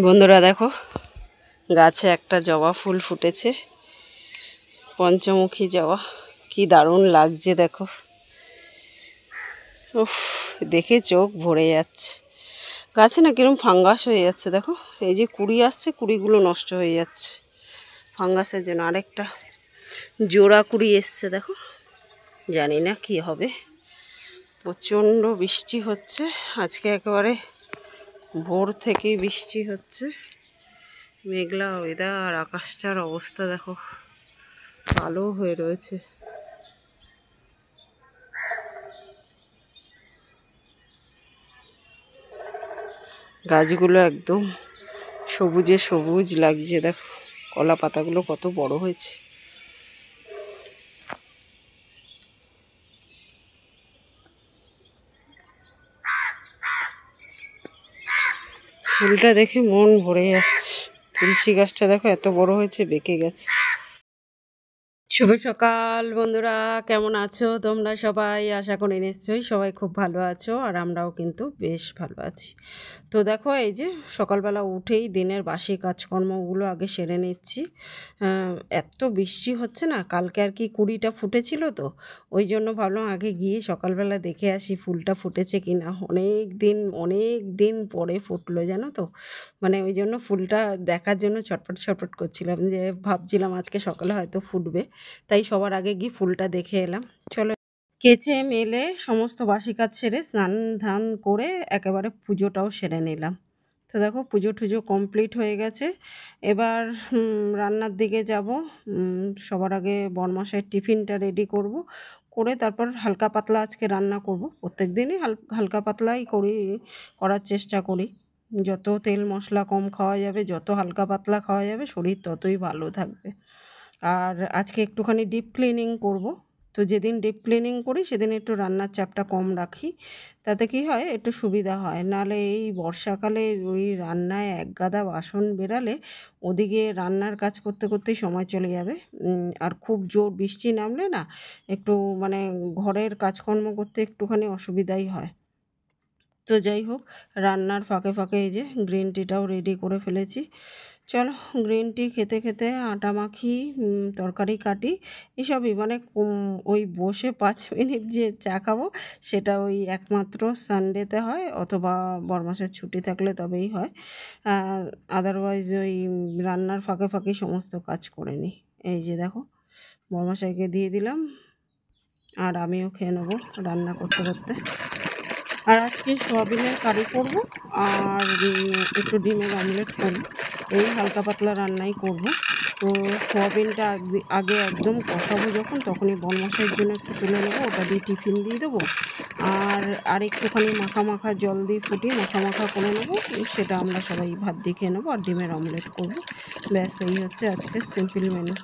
বন্ধুরা দেখো, গাছে একটা জবা ফুল ফুটেছে, পঞ্চমুখী জবা। কি দারুণ লাগছে দেখো। উফ, দেখে চোখ ভরে যাচ্ছে। গাছে না কিরম ফাঙ্গাস হয়ে যাচ্ছে দেখো। এই যে কুড়ি আসছে, কুড়িগুলো নষ্ট হয়ে যাচ্ছে ফাঙ্গাসের জন্য। আরেকটা জোড়া কুড়ি এসছে দেখো, জানি না কি হবে। প্রচণ্ড বৃষ্টি হচ্ছে আজকে, একেবারে ভোর থেকেই বৃষ্টি হচ্ছে। মেঘলা ওয়েদার, আকাশটার অবস্থা দেখো, কালো হয়ে রয়েছে। গাছগুলো একদম সবুজে সবুজ লাগছে দেখো, কলা পাতাগুলো কত বড় হয়েছে। ফুলটা দেখে মন ভরে যাচ্ছে। তুলসী গাছটা দেখো এত বড় হয়েছে, বেঁকে গেছে। শুভ সকাল বন্ধুরা, কেমন আছো তোমরা সবাই? আশা করি নিশ্চয়ই সবাই খুব ভালো আছো, আর আমরাও কিন্তু বেশ ভালো আছি। তো দেখো, এই যে সকালবেলা উঠেই দিনের বাসি কাজকর্মগুলো আগে সেরে নিচ্ছি। এত বৃষ্টি হচ্ছে না, কালকে আর কি কুড়িটা ফুটেছিল, তো ওই জন্য ভাবলাম আগে গিয়ে সকালবেলা দেখে আসি ফুলটা ফুটেছে কি না। অনেক দিন পরে ফুটলো জানো তো, মানে ওই জন্য ফুলটা দেখার জন্য ছটফট ছটফট করছিলাম, যে ভাবছিলাম আজকে সকালে হয়তো ফুটবে, তাই সবার আগে গিয়ে ফুলটা দেখে এলাম। চলো, কেচে মেলে সমস্ত বাসি কাজ সেরে স্নান ধান করে একেবারে পুজোটাও সেরে নিলাম। তো দেখো, পুজো টুজো কমপ্লিট হয়ে গেছে। এবার রান্নার দিকে যাব। সবার আগে বরমশাইয়ের টিফিনটা রেডি করব, করে তারপর হালকা পাতলা আজকে রান্না করব। প্রত্যেক দিনই হালকা পাতলাই করার চেষ্টা করি। যত তেল মশলা কম খাওয়া যাবে, যত হালকা পাতলা খাওয়া যাবে, শরীর ততই ভালো থাকবে। আর আজকে একটুখানি ডিপ ক্লিনিং করব। তো যেদিন ডিপ ক্লিনিং করি সেদিন একটু রান্নার চাপটা কম রাখি, তাতে কি হয় একটু সুবিধা হয়। নাহলে এই বর্ষাকালে ওই রান্নায় এক গাদা বাসন বেরালে ওদিকে রান্নার কাজ করতে করতেই সময় চলে যাবে। আর খুব জোর বৃষ্টি নামলে না একটু মানে ঘরের কাজকর্ম করতে একটুখানি অসুবিধাই হয়। তো যাই হোক, রান্নার ফাঁকে ফাঁকে এই যে গ্রিন টিটাও রেডি করে ফেলেছি। চলো, গ্রিন টি খেতে খেতে আটা মাখি, তরকারি কাটি, এসবই মানে ওই বসে 5 মিনিট যে চা খাবো সেটা ওই একমাত্র সানডেতে হয়, অথবা বরমাসের ছুটি থাকলে তবেই হয়। আদারওয়াইজ ওই রান্নার ফাঁকে ফাঁকে সমস্ত কাজ করে নিই। এই যে দেখো, বরমাসাইকে দিয়ে দিলাম, আর আমিও খেয়ে নেবো রান্না করতে করতে। আর আজকে সোয়াবিনের কারি করব, আর একটু ডিমের অমলেট করব। এই হালকা পাতলা রান্নাই করব। তো সোয়াবিনটা আগে একদম কষাবো যখন, তখনই বনমশাইয়ের জন্য একটু তুলে নেবো, ওটা দিয়ে টিফিন দিয়ে দেবো। আর একটুখানি মাখা মাখা জল দিয়ে ফুটিয়ে মাখা মাখা করে নেবো, সেটা আমরা সবাই ভাত দিয়ে খেয়ে নেবো, আর ডিমের অমলেট করব। ব্যাস, এই হচ্ছে আজকে সিম্পল মেনু।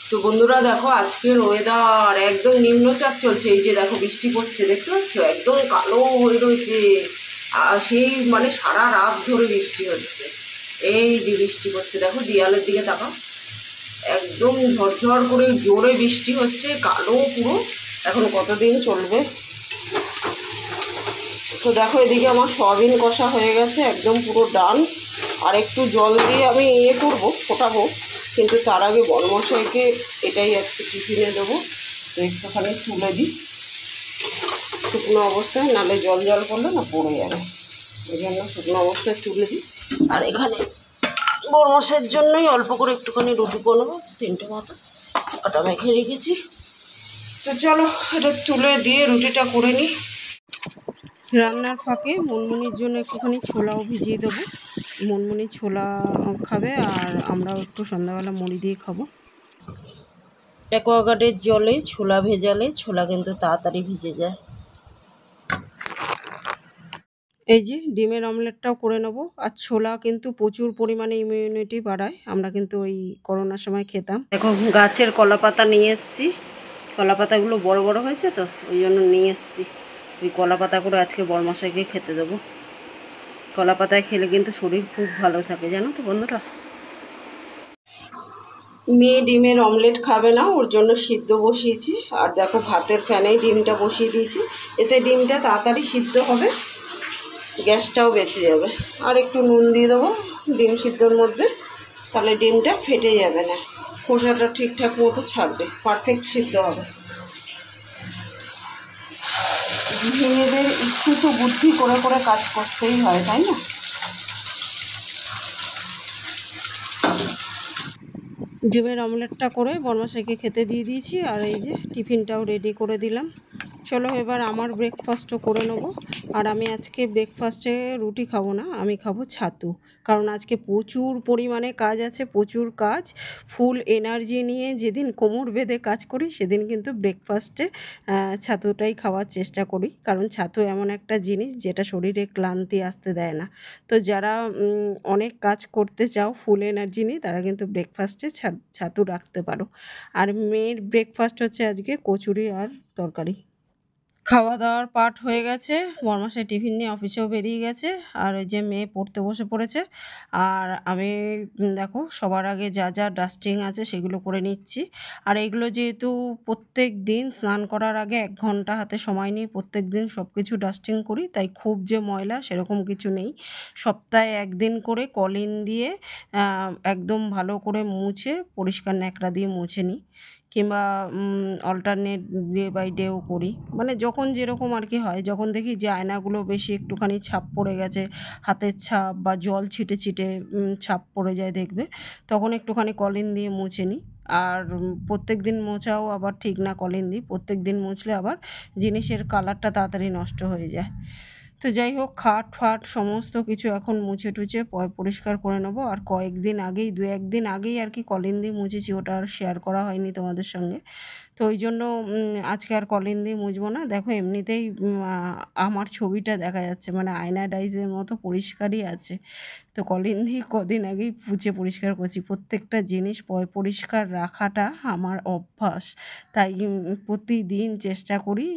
তো বন্ধুরা দেখো, আজকের ওয়েদার একদম নিম্নচাপ চলছে। এই যে দেখো বৃষ্টি পড়ছে, দেখতে পাচ্ছ, একদম কালো হয়ে রয়েছে। আর সেই মানে সারা রাত ধরে বৃষ্টি হচ্ছে। এই যে বৃষ্টি পড়ছে দেখো, দেয়ালের দিকে তাকাও, একদম ঝরঝর করে জোরে বৃষ্টি হচ্ছে, কালো পুরো। এখন কতদিন চলবে। তো দেখো, এদিকে আমার সয়াবিন কষা হয়ে গেছে, একদম পুরো ডান। আর একটু জল দিয়ে আমি করবো, ফোটাবো, কিন্তু তার আগে বড়মশাইকে এটাই আজকে টিফিনে দেবো। তো একটুখানি তুলে দিই শুকনো অবস্থায়, নাহলে জল জল করলে না পড়ে যাবে, এই জন্য শুকনো অবস্থায় তুলে দিই। আর এখানে বড়মশাইয়ের জন্যই অল্প করে একটুখানি রুটি বানাবো, 3টে মতো আটা মেখে রেখেছি। তো চলো, এটা তুলে দিয়ে রুটিটা করে নিই। রান্নার ফাঁকে মনমনির জন্য একটুখানি ছোলাও ভিজিয়ে দেবো। মনমনি ছোলা খাবে, আর আমরাও একটু সন্ধ্যাবেলা মুড়ি দিয়ে খাবো। অ্যাকোয়াগার্ডের জলে ছোলা ভেজালে ছোলা কিন্তু তাড়াতাড়ি ভিজে যায়। এই যে ডিমের অমলেটটাও করে নেবো। আর ছোলা কিন্তু প্রচুর পরিমাণে ইমিউনিটি বাড়ায়, আমরা কিন্তু ওই করোনার সময় খেতাম। দেখো, গাছের কলা পাতা নিয়ে এসেছি, কলা পাতাগুলো বড় বড় হয়েছে তো ওই জন্য নিয়ে এসেছি। ওই কলা পাতা করে আজকে বরমশাইকে খেতে দেবো। কলা পাতায় খেলে কিন্তু শরীর খুব ভালো থাকে জানো তো বন্ধুরা। মেয়ে ডিমের অমলেট খাবে না, ওর জন্য সিদ্ধ বসিয়েছি। আর দেখো, ভাতের ফ্যানেই ডিমটা বসিয়ে দিয়েছি, এতে ডিমটা তাড়াতাড়ি সিদ্ধ হবে। গ্যাসটাও বেঁচে যাবে। আর একটু নুন দিয়ে দেবো ডিম সিদ্ধর মধ্যে, তাহলে ডিমটা ফেটে যাবে না, খোসাটা ঠিকঠাক মতো ছাড়বে, পারফেক্ট সিদ্ধ হবে। মেয়েদের একটু তো বুদ্ধি করে করে কাজ করতেই হয়, তাই না? ডিমের অমলেটটা করে বর্মাশাইকে খেতে দিয়ে দিয়েছি, আর এই যে টিফিনটাও রেডি করে দিলাম। চলো এবার আমার ব্রেকফাস্টও করে নেবো। আর আমি আজকে ব্রেকফাস্টে রুটি খাবো না, আমি খাবো ছাতু, কারণ আজকে প্রচুর পরিমাণে কাজ আছে, প্রচুর কাজ। ফুল এনার্জি নিয়ে যেদিন কোমর বেঁধে কাজ করি সেদিন কিন্তু ব্রেকফাস্টে ছাতুটাই খাওয়ার চেষ্টা করি, কারণ ছাতু এমন একটা জিনিস যেটা শরীরে ক্লান্তি আসতে দেয় না। তো যারা অনেক কাজ করতে চাও ফুল এনার্জি নিয়ে, তারা কিন্তু ব্রেকফাস্টে ছাতু রাখতে পারো। আর মেয়ের ব্রেকফাস্ট হচ্ছে আজকে কচুরি আর তরকারি। খাওয়া দাওয়ার পার্ট হয়ে গেছে, বরমাসে টিফিন নিয়ে অফিসেও বেরিয়ে গেছে, আর ওই যে মেয়ে পড়তে বসে পড়েছে। আর আমি দেখো সবার আগে যা যা ডাস্টিং আছে সেগুলো করে নিচ্ছি। আর এগুলো যেহেতু প্রত্যেক দিন স্নান করার আগে 1 ঘন্টা হাতে সময় নিয়ে প্রত্যেক দিন সব কিছু ডাস্টিং করি, তাই খুব যে ময়লা সেরকম কিছু নেই। সপ্তাহে 1 দিন করে কলিন দিয়ে একদম ভালো করে মুছে পরিষ্কার ন্যাকড়া দিয়ে মুছে নিই, কিংবা অল্টারনেট ডে বাই ডেও করি, মানে যখন যেরকম আর কি হয়। যখন দেখি যে আয়নাগুলো বেশি একটুখানি ছাপ পড়ে গেছে, হাতের ছাপ বা জল ছিটে ছিটে ছাপ পড়ে যায় দেখবে, তখন একটুখানি কলিন দিয়ে মুছে নিই। আর প্রত্যেক দিন মোছাও আবার ঠিক না, কলিন দিই প্রত্যেক দিন মুছলে আবার জিনিসের কালারটা তাড়াতাড়ি নষ্ট হয়ে যায়। তো যাই হোক, খাট ফাট সমস্ত কিছু এখন মুছে টুছে পরিষ্কার করে নেবো। আর কয়েকদিন আগেই 2-1 দিন আগেই আর কি কলিন দিয়ে মুছেছি, ওটা আর শেয়ার করা হয়নি তোমাদের সঙ্গে। তো ওই জন্য আজকে আর কলিন দিয়ে মুছবো না। দেখো এমনিতেই আমার ছবিটা দেখা যাচ্ছে, মানে আয়না ডাইজের মতো পরিষ্কারই আছে। তো কলিন দিয়ে কদিন আগেই মুছে পরিষ্কার করছি। প্রত্যেকটা জিনিস পরিষ্কার রাখাটা আমার অভ্যাস, তাই প্রতিদিন চেষ্টা করি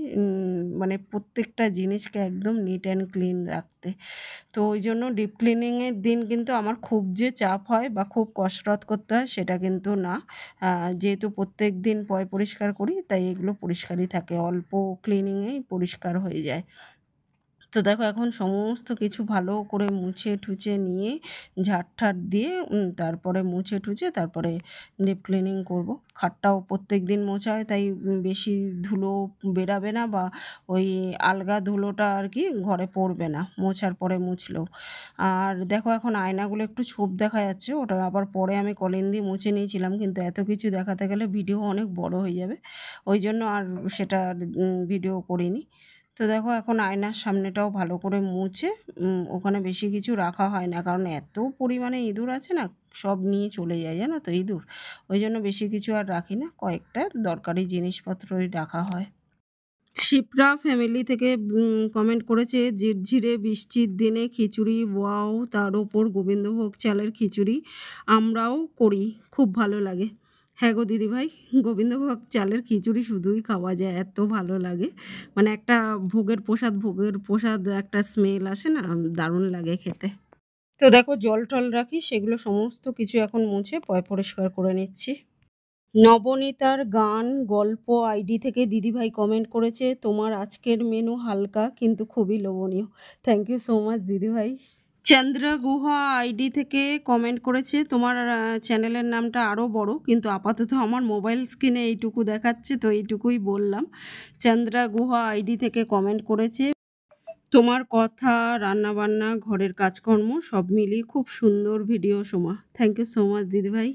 মানে প্রত্যেকটা জিনিসকে একদম নিট অ্যান্ড ক্লিন রাখতে। তো ওই জন্য ডিপ ক্লিনিংয়ের দিন কিন্তু আমার খুব যে চাপ হয় বা খুব কসরত করতে হয় সেটা কিন্তু না। যেহেতু প্রত্যেক দিন পরিষ্কার করি, তাই এগুলো পরিষ্কারই থাকে, অল্প ক্লিনিংয়েই পরিষ্কার হয়ে যায়। তো দেখো এখন সমস্ত কিছু ভালো করে মুছে টুছে নিয়ে ঝাড়-টাড় দিয়ে তারপরে মুছে টুছে তারপরে ডিপ ক্লিনিং করব। খাটটাও প্রত্যেক দিন মোছা হয়, তাই বেশি ধুলো বেরাবে না, বা ওই আলগা ধুলোটা আর কি ঘরে পড়বে না মোছার পরে মুছলেও। আর দেখো এখন আয়নাগুলো একটু ছোপ দেখা যাচ্ছে, ওটা আবার পরে আমি কলিন দিয়ে মুছে নিয়েছিলাম, কিন্তু এত কিছু দেখাতে গেলে ভিডিও অনেক বড় হয়ে যাবে, ওই জন্য আর সেটা ভিডিও করিনি। তো দেখো এখন আয়নার সামনেটাও ভালো করে মুছে ওখানে বেশি কিছু রাখা হয় না, কারণ এত পরিমাণে ইঁদুর আছে না, সব নিয়ে চলে যায় জানো তো ইঁদুর, ওই জন্য বেশি কিছু আর রাখি না, কয়েকটা দরকারি জিনিসপত্রই রাখা হয়। শিপ্রা ফ্যামিলি থেকে কমেন্ট করেছে, ঝিরঝিরে বৃষ্টির দিনে খিচুড়ি ওয়াও, তার ওপর গোবিন্দভোগ চালের খিচুড়ি আমরাও করি, খুব ভালো লাগে। হ্যাঁ গো দিদিভাই, গোবিন্দভোগ চালের খিচুড়ি শুধুই খাওয়া যায়, এত ভালো লাগে, মানে একটা ভোগের প্রসাদ একটা স্মেল আসে না, দারুণ লাগে খেতে। তো দেখো জল টল রাখি, সেগুলো সমস্ত কিছু এখন মুছে পরিষ্কার করে নিচ্ছি। নবনীতার গান গল্প আইডি থেকে দিদিভাই কমেন্ট করেছে, তোমার আজকের মেনু হালকা কিন্তু খুবই লোভনীয়। থ্যাংক ইউ সো মাচ দিদিভাই। চন্দ্রগুহা আইডি থেকে কমেন্ট করেছে, তোমার চ্যানেলের নামটা আরও বড়, কিন্তু আপাতত আমার মোবাইল স্ক্রিনে এইটুকু দেখাচ্ছে, তো এইটুকুই বললাম। চন্দ্রগুহা আইডি থেকে কমেন্ট করেছে, তোমার কথা, রান্নাবান্না, ঘরের কাজকর্ম সব মিলিয়ে খুব সুন্দর video Soma. Thank you so much দিদিভাই।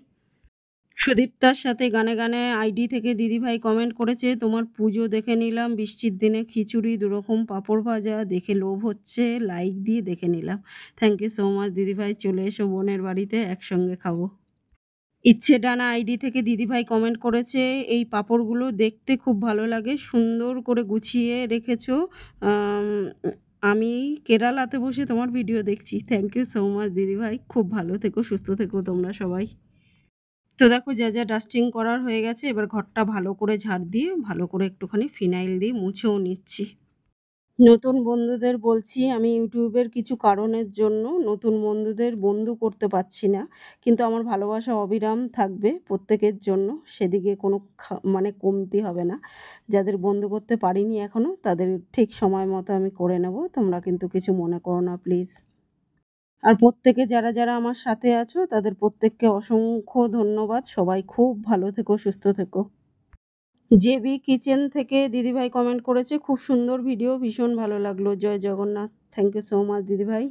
সুদীপ্তার সাথে গানে গানে আইডি থেকে দিদিভাই কমেন্ট করেছে, তোমার পুজো দেখে নিলাম, বৃষ্টির দিনে খিচুড়ি, 2 রকম পাঁপড় ভাজা, দেখে লোভ হচ্ছে, লাইক দিয়ে দেখে নিলাম। থ্যাংক ইউ সো মাচ দিদিভাই, চলে এসো বোনের বাড়িতে, একসঙ্গে খাবো। ইচ্ছে ডানা আইডি থেকে দিদিভাই কমেন্ট করেছে, এই পাঁপড়গুলো দেখতে খুব ভালো লাগে, সুন্দর করে গুছিয়ে রেখেছো। আম, আমি কেরালাতে বসে তোমার ভিডিও দেখছি। থ্যাংক ইউ সো মাচ দিদিভাই, খুব ভালো থেকো, সুস্থ থেকো তোমরা সবাই। তো দেখো যা যা ডাস্টিং করার হয়ে গেছে, এবার ঘরটা ভালো করে ঝাড় দিয়ে ভালো করে একটুখানি ফিনাইল দিয়ে মুছেও নিচ্ছি। নতুন বন্ধুদের বলছি, আমি ইউটিউবের কিছু কারণের জন্য নতুন বন্ধুদের বন্ধু করতে পারছি না, কিন্তু আমার ভালোবাসা অবিরাম থাকবে প্রত্যেকের জন্য, সেদিকে কোনো মানে কমতি হবে না। যাদের বন্ধু করতে পারিনি এখনও, তাদের ঠিক সময় মতো আমি করে নেব, তোমরা কিন্তু কিছু মনে করো না প্লিজ। আর প্রত্যেকে যারা যারা আমার সাথে আছো, তাদের প্রত্যেককে অসংখ্য ধন্যবাদ। সবাই খুব ভালো থেকো, সুস্থ থেকো। জেবি কিচেন থেকে দিদিভাই কমেন্ট করেছে, খুব সুন্দর ভিডিও, ভীষণ ভালো লাগলো, Jai Jagannath. Thank you so much দিদিভাই।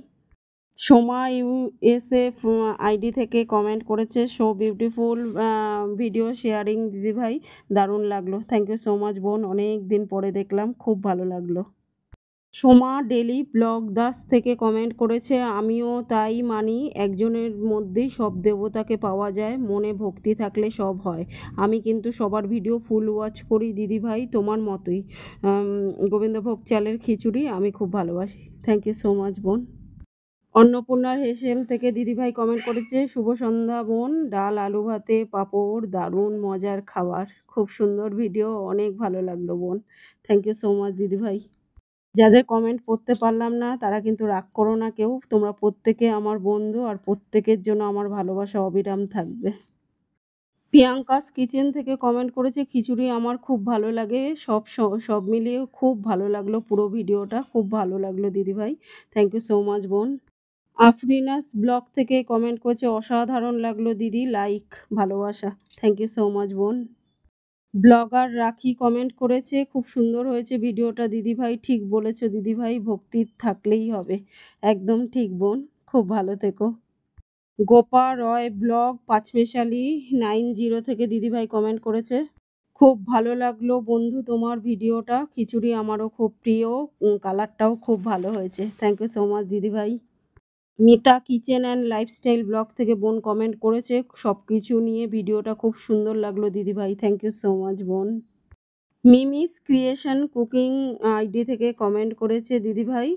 সোমা ইউএসএফ আইডি থেকে কমেন্ট করেছে, সো বিউটিফুল ভিডিও শেয়ারিং দিদিভাই, দারুণ লাগলো। থ্যাংক ইউ সো মাচ বোন, অনেক দিন পরে দেখলাম, খুব ভালো লাগলো। সোমা ডেলি ব্লগ দাস থেকে কমেন্ট করেছে, আমিও তাই মানি, একজনের মধ্যেই সব দেবতাকে পাওয়া যায়, মনে ভক্তি থাকলে সব হয়। আমি কিন্তু সবার ভিডিও ফুল ওয়াচ করি দিদিভাই, তোমার মতোই। গোবিন্দভোগ চালের খিচুড়ি আমি খুব ভালোবাসি। থ্যাংক ইউ সো মাচ বোন। অন্নপূর্ণার হেসেল থেকে দিদিভাই কমেন্ট করেছে, শুভ সন্ধ্যা বোন, ডাল আলু ভাতে পাঁপড়, দারুণ মজার খাবার, খুব সুন্দর ভিডিও, অনেক ভালো লাগলো বোন। থ্যাংক ইউ সো মাচ দিদিভাই। যাদের কমেন্ট পড়তে পারলাম না তারা কিন্তু রাগ করো না কেউ, তোমরা প্রত্যেকে আমার বন্ধু, আর প্রত্যেকের জন্য আমার ভালোবাসা অবিরাম থাকবে। প্রিয়াঙ্কাস কিচেন থেকে কমেন্ট করেছে, খিচুড়ি আমার খুব ভালো লাগে, সব মিলিয়ে খুব ভালো লাগলো, পুরো ভিডিওটা খুব ভালো লাগলো দিদিভাই। থ্যাংক ইউ সো মাচ বোন। আফরিনাস ব্লগ থেকে কমেন্ট করেছে, অসাধারণ লাগলো দিদি, লাইক, ভালোবাসা। থ্যাংক ইউ সো মাচ বোন। ব্লগার রাখি কমেন্ট করেছে, খুব সুন্দর হয়েছে ভিডিওটা দিদিভাই, ঠিক বলেছো দিদিভাই, ভক্তি থাকলেই হবে। একদম ঠিক বোন, খুব ভালো থেকো। গোপা রয় ব্লগ পাঁচমেশালি 90 থেকে দিদিভাই কমেন্ট করেছে, খুব ভালো লাগলো বন্ধু তোমার ভিডিওটা, খিচুড়ি আমারও খুব প্রিয়, কালারটাও খুব ভালো হয়েছে। থ্যাংক ইউ সো মাচ দিদিভাই। Mita kitchen and lifestyle blog থেকে বোন কমেন্ট করেছে, সব কিছু নিয়ে ভিডিওটা খুব সুন্দর লাগলো দিদিভাই। থ্যাংক ইউ সো মাচ বোন। মিমিস ক্রিয়েশন কুকিং আইডি থেকে কমেন্ট করেছে, দিদিভাই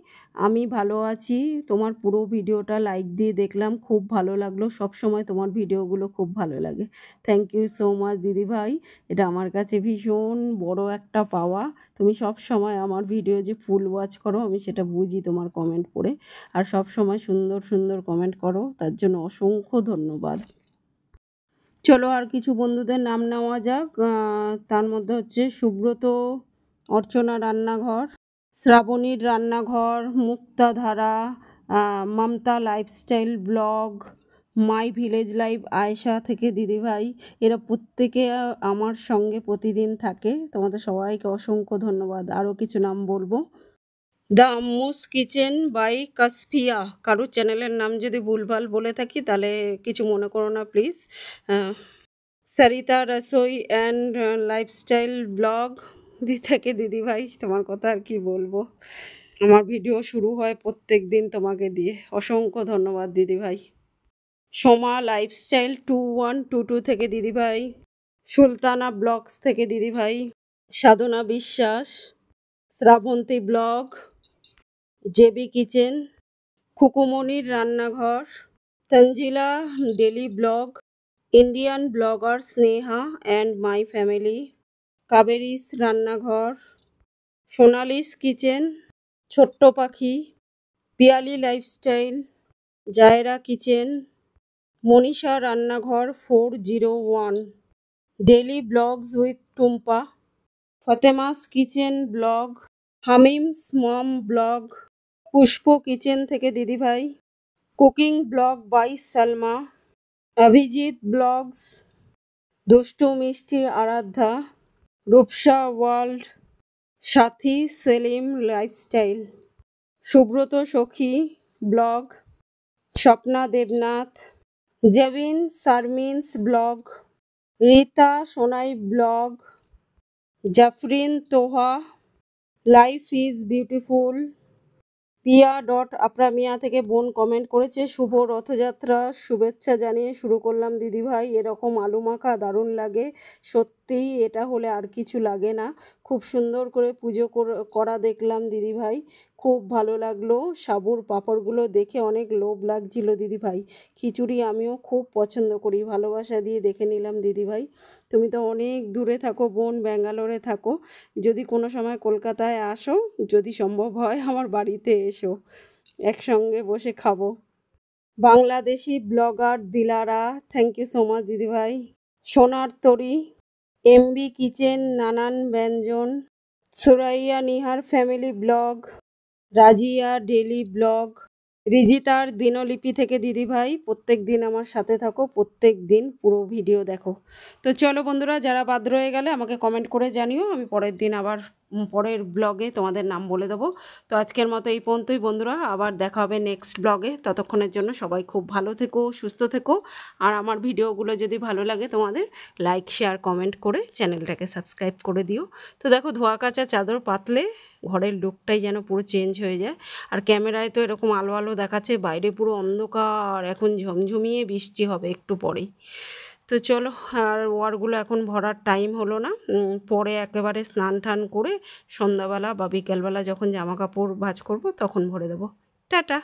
আমি ভালো আছি, তোমার পুরো ভিডিওটা লাইক দিয়ে দেখলাম, খুব ভালো লাগলো, সব সময় তোমার ভিডিওগুলো খুব ভালো লাগে। থ্যাংক ইউ সো মাচ দিদিভাই, এটা আমার কাছে ভীষণ বড় একটা পাওয়া, তুমি সব সময় আমার ভিডিও যে ফুল ওয়াচ করো, আমি সেটা বুঝি তোমার কমেন্ট পড়ে, আর সব সময় সুন্দর সুন্দর কমেন্ট করো, তার জন্য অসংখ্য ধন্যবাদ। চলো আর কিছু বন্ধুদের নাম নেওয়া যাক, তার মধ্যে হচ্ছে সুব্রত, অর্চনা রান্নাঘর, শ্রাবণীর রান্নাঘর, Muktadhara, Mamata lifestyle blog, my village life Ayesha থেকে দিদিভাই, এরা প্রত্যেকে আমার সঙ্গে প্রতিদিন থাকে, তোমাদের সবাইকে অসংখ্য ধন্যবাদ। আরও কিছু নাম বলবো, দ্য আম্মুস কিচেন বাই কাসফিয়া, কারোর চ্যানেলের নাম যদি ভুলভাল বলে থাকি তাহলে কিছু মনে করো না please. Sarita Rasoi and lifestyle blog থেকে দিদিভাই, তোমার কথা আর কি বলবো, আমার ভিডিও শুরু হয় প্রত্যেক দিন তোমাকে দিয়ে, অসংখ্য ধন্যবাদ দিদিভাই। সোমা লাইফস্টাইল 2122 থেকে দিদিভাই, সুলতানা ব্লগস থেকে দিদিভাই, Sadhana Biswas, Shrabanti blog, JB kitchen, খুকুমনির রান্নাঘর, Tanjila daily blog, Indian blogger Sneha and my family, Kaberi's রান্নাঘর, সোনালিস কিচেন, ছোট্ট পাখি, পিয়ালি লাইফস্টাইল, জায়রা কিচেন, মনীষা রান্নাঘর 401, daily blogs with Tumpa, Fatema's kitchen blog, Hamim's mom blog, Pushpa kitchen থেকে দিদিভাই, cooking blog by Salma, Abhijit blogs, দুষ্টু মিষ্টি আরাধ্যা, রূপসা ওয়ার্ল্ড, সাথী সেলিম লাইফস্টাইল, সুব্রত সখী blog, Swapna Debnath, Jebin Sharmin's blog, Rita Sonai blog, Jafrin Toha, life is beautiful, পিয়া.আপরামিয়া থেকে বোন কমেন্ট করেছে, শুভ রথযাত্রা শুভেচ্ছা জানিয়ে শুরু করলাম দিদিভাই, এরকম আলু মাখা দারুণ লাগে, সত্যিই এটা হলে আর কিছু লাগে না। খুব সুন্দর করে পুজো করা দেখলাম দিদিভাই, খুব ভালো লাগলো। সাবুর পাঁপড়গুলো দেখে অনেক লোভ লাগছিল দিদিভাই। খিচুড়ি আমিও খুব পছন্দ করি, ভালোবাসা দিয়ে দেখে নিলাম দিদিভাই। তুমি তো অনেক দূরে থাকো বোন, ব্যাঙ্গালোরে থাকো। যদি কোনো সময় কলকাতায় আসো, যদি সম্ভব হয় আমার বাড়িতে এসো, একসঙ্গে বসে খাবো। Bangladeshi blogger Dilara, thank you so much দিদিভাই। সোনার তরী, এমবি কিচেন, নানান ব্যঞ্জন, Suraiya Nihar family blog, Razia daily blog, রিজিতার দিনলিপি থেকে দিদিভাই প্রত্যেক দিন আমার সাথে থাকো, প্রত্যেক দিন পুরো ভিডিও দেখো। তো চলো বন্ধুরা, যারা বাদ রয়ে গেলে আমাকে কমেন্ট করে জানিও, আমি পরের দিন আবার পরের ব্লগে তোমাদের নাম বলে দেবো। তো আজকের মতো এই পর্যন্তই বন্ধুরা, আবার দেখা হবে নেক্সট ব্লগে। ততক্ষণের জন্য সবাই খুব ভালো থেকো, সুস্থ থেকো। আর আমার ভিডিওগুলো যদি ভালো লাগে তোমাদের, লাইক শেয়ার কমেন্ট করে চ্যানেলটাকে সাবস্ক্রাইব করে দিও। তো দেখো, ধোয়া কাচা চাদর পাতলে ঘরের লুকটাই যেন পুরো চেঞ্জ হয়ে যায়। আর ক্যামেরায় তো এরকম আলো আলো দেখাচ্ছে, বাইরে পুরো অন্ধকার, এখন ঝমঝমিয়ে বৃষ্টি হবে একটু পরেই। তো চলো, আর ওয়ারগুলো এখন ভরার টাইম হলো না, পরে একেবারে স্নান টান করে সন্ধ্যাবেলা বা বিকেলবেলা যখন জামা কাপড় ভাঁজ করবো তখন ভরে দেবো। টাটা।